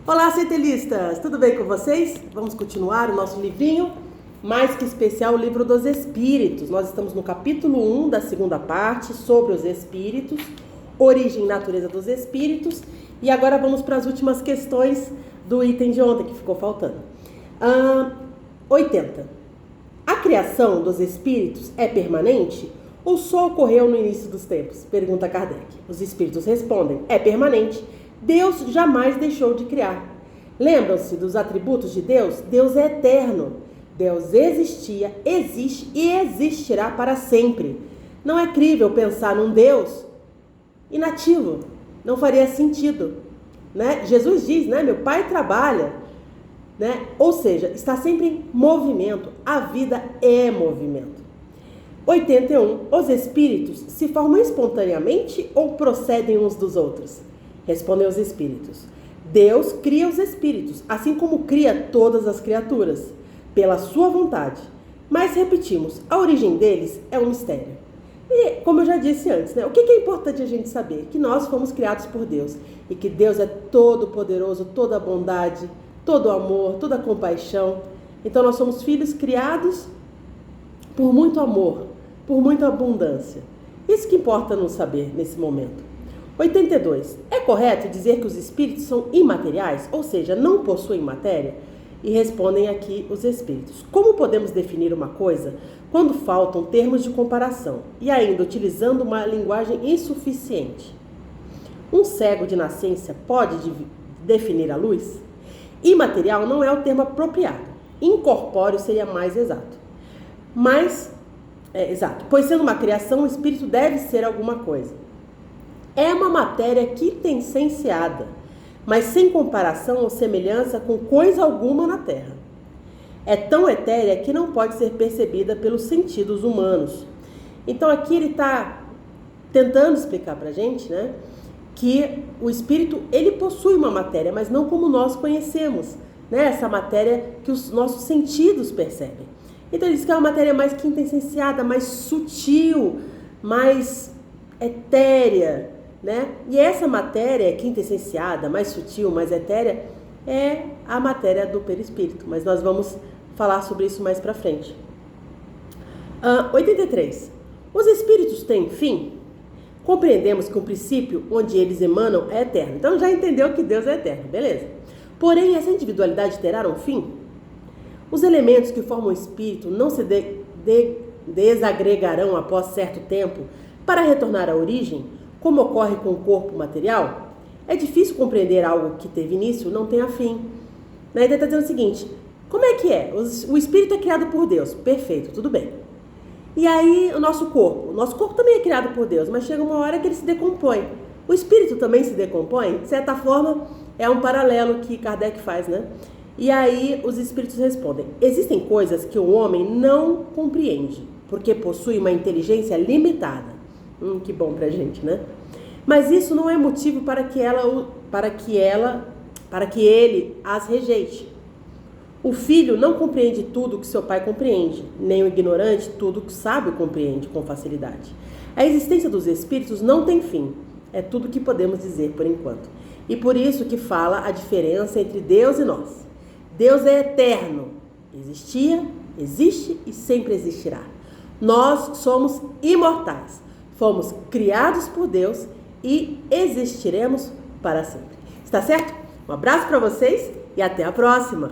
Olá, centelistas! Tudo bem com vocês? Vamos continuar o nosso livrinho, mais que especial, o Livro dos Espíritos. Nós estamos no capítulo 1 da segunda parte, sobre os espíritos, origem e natureza dos espíritos. E agora vamos para as últimas questões do item de ontem, que ficou faltando. 80. A criação dos espíritos é permanente ou só ocorreu no início dos tempos? Pergunta Kardec. Os espíritos respondem, é permanente. Deus jamais deixou de criar. Lembram-se dos atributos de Deus? Deus é eterno. Deus existia, existe e existirá para sempre. Não é crível pensar num Deus inativo. Não faria sentido, né? Jesus diz, né? Meu Pai trabalha, né? Ou seja, está sempre em movimento. A vida é movimento. 81. Os espíritos se formam espontaneamente ou procedem uns dos outros? Respondem os espíritos. Deus cria os espíritos, assim como cria todas as criaturas, pela sua vontade. Mas repetimos, a origem deles é um mistério. E, como eu já disse antes, né, o que é importante a gente saber? Que nós fomos criados por Deus e que Deus é todo poderoso, toda bondade, todo amor, toda compaixão. Então nós somos filhos criados por muito amor, por muita abundância. Isso que importa nos saber nesse momento. 82. É correto dizer que os espíritos são imateriais, ou seja, não possuem matéria? E respondem aqui os espíritos. Como podemos definir uma coisa quando faltam termos de comparação e ainda utilizando uma linguagem insuficiente? Um cego de nascença pode definir a luz? Imaterial não é o termo apropriado. Incorpóreo seria mais exato. Exato, pois sendo uma criação, o espírito deve ser alguma coisa. É uma matéria quintessenciada, mas sem comparação ou semelhança com coisa alguma na Terra. É tão etérea que não pode ser percebida pelos sentidos humanos. Então aqui ele está tentando explicar para a gente, né, que o espírito ele possui uma matéria, mas não como nós conhecemos, né, essa matéria que os nossos sentidos percebem. Então ele diz que é uma matéria mais quintessenciada, mais sutil, mais etérea, né? E essa matéria quintessenciada, mais sutil, mais etérea, é a matéria do perispírito. Mas nós vamos falar sobre isso mais pra frente. 83. Os espíritos têm fim? Compreendemos que o princípio onde eles emanam é eterno. Então já entendeu que Deus é eterno, beleza? Porém, essa individualidade terá um fim? Os elementos que formam o espírito não se desagregarão após certo tempo para retornar à origem, como ocorre com o corpo material? É difícil compreender algo que teve início não tenha fim. Ele está dizendo o seguinte, como é que é? O espírito é criado por Deus, perfeito, tudo bem. E aí o nosso corpo também é criado por Deus, mas chega uma hora que ele se decompõe. O espírito também se decompõe? De certa forma, é um paralelo que Kardec faz, né? E aí os espíritos respondem, existem coisas que o homem não compreende, porque possui uma inteligência limitada. Que bom pra gente, né? Mas isso não é motivo para que ele as rejeite. O filho não compreende tudo que seu pai compreende, nem o ignorante tudo que sabe compreende com facilidade. A existência dos espíritos não tem fim. É tudo que podemos dizer por enquanto. E por isso que fala a diferença entre Deus e nós. Deus é eterno. Existia, existe e sempre existirá. Nós somos imortais. Fomos criados por Deus e existiremos para sempre. Está certo? Um abraço para vocês e até a próxima!